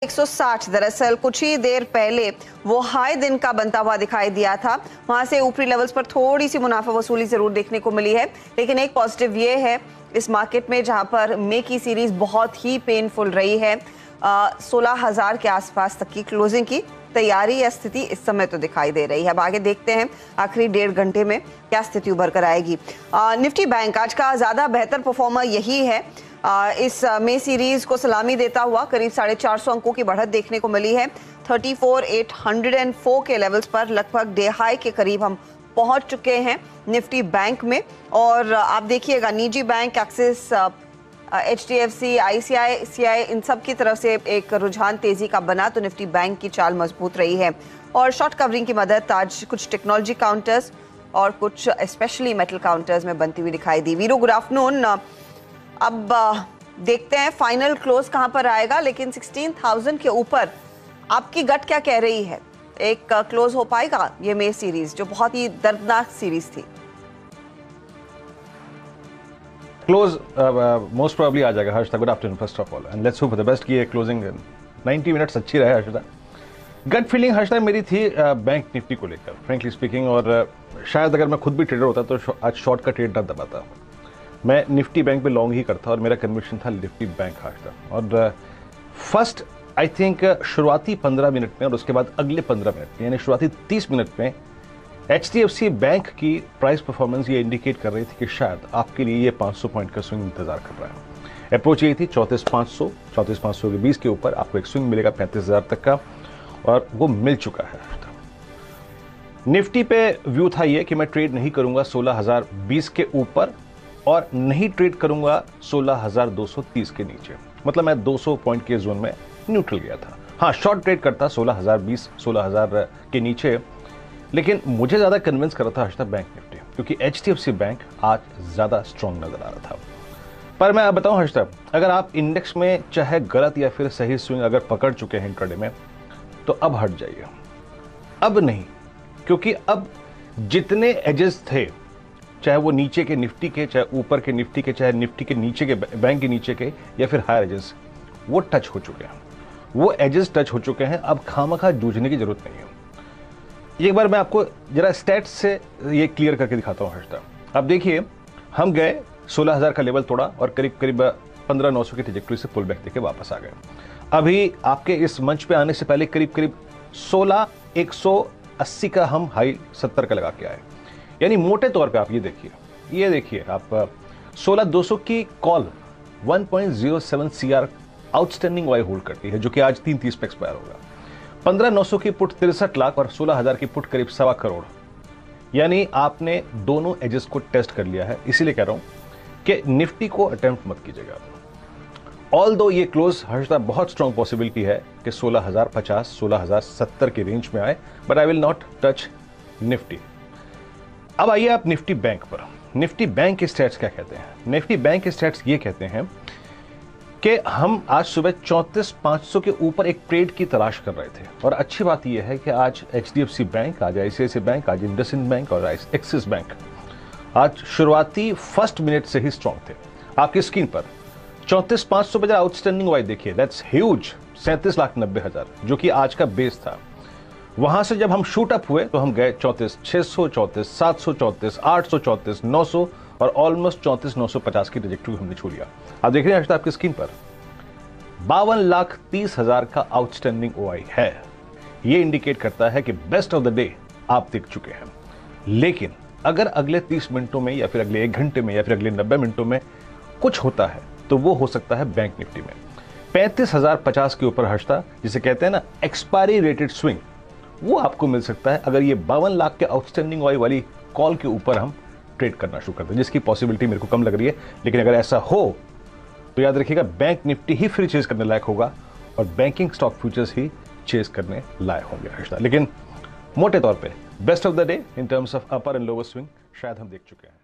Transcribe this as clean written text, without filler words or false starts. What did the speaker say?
160 दरअसल कुछ ही देर पहले वो हाई दिन का बनता हुआ दिखाई दिया था। वहां से ऊपरी लेवल्स पर थोड़ी सी मुनाफा वसूली जरूर देखने को मिली है, लेकिन एक पॉजिटिव ये है इस मार्केट में जहां पर मे की सीरीज बहुत ही पेनफुल रही है। 16,000 के आसपास तक की क्लोजिंग की तैयारी या स्थिति इस समय तो दिखाई दे रही है। अब आगे देखते हैं आखिरी 1.5 घंटे में क्या स्थिति उभर कर आएगी। निफ्टी बैंक आज का ज्यादा बेहतर परफॉर्मर यही है। इस मे सीरीज को सलामी देता हुआ करीब 450 अंकों की बढ़त देखने को मिली है। 34,804 के लेवल्स पर लगभग डे हाई के करीब हम पहुंच चुके हैं निफ्टी बैंक में। और आप देखिएगा निजी बैंक, एक्सिस, HDFC, ICICI इन सब की तरफ से एक रुझान तेजी का बना तो निफ्टी बैंक की चाल मजबूत रही है। और शॉर्ट कवरिंग की मदद आज कुछ टेक्नोलॉजी काउंटर्स और कुछ स्पेशली मेटल काउंटर्स में बनती हुई दिखाई दी। Veeru, good afternoon. अब देखते हैं फाइनल क्लोज कहां पर आएगा, लेकिन 16,000 के ऊपर आपकी गट क्या कह रही है? एक क्लोज हो पाएगा ये मे सीरीज जो बहुत ही दर्दनाक सीरीज थी? क्लोज मोस्ट प्रोबेबली आ जाएगा। Harshada, good afternoon first of all, and let's hope for the best कि ये क्लोजिंग 90 मिनट्स अच्छी रहे। हर्षदा, गट फीलिंग हर्षदा मेरी थी बैंक निफ्टी को लेकर फ्रेंकली स्पीकिंग, और शायद अगर मैं खुद भी ट्रेडर होता तो आज शॉर्ट का ट्रेड ना दबाता। मैं निफ्टी बैंक पे लॉन्ग ही करता और मेरा कन्विक्शन था निफ्टी बैंक हर्षदा। और फर्स्ट आई थिंक शुरुआती 15 मिनट में और उसके बाद अगले 15 मिनट में यानी शुरुआती 30 मिनट में HDFC बैंक की प्राइस परफॉर्मेंस ये इंडिकेट कर रही थी कि शायद आपके लिए ये 500 पॉइंट का स्विंग इंतजार कर रहा है। अप्रोच यही थी 34,500 के 20 के ऊपर आपको एक स्विंग मिलेगा 35,000 तक का, और वो मिल चुका है। निफ्टी पे व्यू था ये कि मैं ट्रेड नहीं करूंगा 16,020 के ऊपर और नहीं ट्रेड करूंगा 16,230 के नीचे। मतलब मैं 200 पॉइंट के जोन में न्यूट्रल गया था। हाँ, शॉर्ट ट्रेड करता 16,020 16,000 के नीचे, लेकिन मुझे ज्यादा कन्विंस कर रहा था हर्षदा बैंक निफ्टी, क्योंकि HDFC बैंक आज ज्यादा स्ट्रॉन्ग नजर आ रहा था। पर मैं अब बताऊं हर्षदा, अगर आप इंडेक्स में चाहे गलत या फिर सही स्विंग अगर पकड़ चुके हैं इंट्राडे में, तो अब हट जाइए। अब नहीं, क्योंकि अब जितने एजेस थे, चाहे वो नीचे के निफ्टी के, चाहे ऊपर के निफ्टी के, चाहे निफ्टी के नीचे के बैंक के नीचे के, या फिर हायर एजेस, वो टच हो चुके हैं। वो एजेस टच हो चुके हैं। अब खामखा जूझने की जरूरत नहीं है। एक बार मैं आपको जरा स्टैट्स से ये क्लियर करके दिखाता हूं हर्षदा। अब देखिए, हम गए 16,000 का लेवल तोड़ा और करीब करीब 15,900 की ट्रैजेक्टरी से पुल बैक देके वापस आ गए। अभी आपके इस मंच पे आने से पहले करीब करीब 16,180 का हम हाई 70 का लगा के आए। यानी मोटे तौर पे आप ये देखिए आप 16,200 की कॉल 1.07 CR आउटस्टैंडिंग वाई होल्ड करती है, जो कि आज 3:30 पे एक्सपायर होगा। 15,900 की पुट 63 लाख और 16,000 की पुट करीब 1.25 करोड़। यानी आपने दोनों एजेस को टेस्ट कर लिया है। इसीलिए कह रहा हूं कि निफ्टी को अटेम्प्ट मत कीजिएगा। ऑल दो ये क्लोज हर्षदा बहुत स्ट्रॉन्ग पॉसिबिलिटी है कि 16,050 16,070 के रेंज में आए, but I will not touch Nifty. अब आइए आप निफ्टी बैंक पर। निफ्टी बैंक के स्टैट्स क्या कहते हैं? निफ्टी बैंक के स्टैट्स ये कहते हैं कि हम आज सुबह 34,500 के ऊपर एक ट्रेड की तलाश कर रहे थे। और अच्छी बात यह है कि आज HDFC बैंक, आज ICICI बैंक, आज इंडसइंड बैंक और एक्सिस बैंक आज शुरुआती फर्स्ट मिनट से ही स्ट्रॉन्ग थे। आपकी स्क्रीन पर 34,500 बजे आउटस्टैंडिंग वाई देखिए, दैट्स ह्यूज, 37,90,000, जो कि आज का बेस था। वहां से जब हम शूट अप हुए तो हम गए 34,600, 34,700, 34,800, 34,900 और ऑलमोस्ट 34,950 की ट्रैजेक्टरी हमने छू लिया। आप देख रहे हैं आपकी स्क्रीन पर 52,30,000 का आउटस्टैंडिंग OI है। यह इंडिकेट करता है कि बेस्ट ऑफ द डे आप दिख चुके हैं। लेकिन अगर अगले 30 मिनटों में या फिर अगले 1 घंटे में या फिर अगले 90 मिनटों में कुछ होता है, तो वो हो सकता है बैंक निफ्टी में 35,050 के ऊपर हर्षदा, जिसे कहते हैं ना एक्सपायरी रेटेड स्विंग, वो आपको मिल सकता है अगर ये 52 लाख के आउटस्टैंडिंग OI वाली कॉल के ऊपर हम ट्रेड करना शुरू करते हैं, जिसकी पॉसिबिलिटी मेरे को कम लग रही है। लेकिन अगर ऐसा हो तो याद रखिएगा बैंक निफ्टी ही फिर चेज करने लायक होगा और बैंकिंग स्टॉक फ्यूचर्स ही चेज करने लायक होंगे हर्षदा। लेकिन मोटे तौर पे best of the day in terms of upper and lower swing शायद हम देख चुके हैं।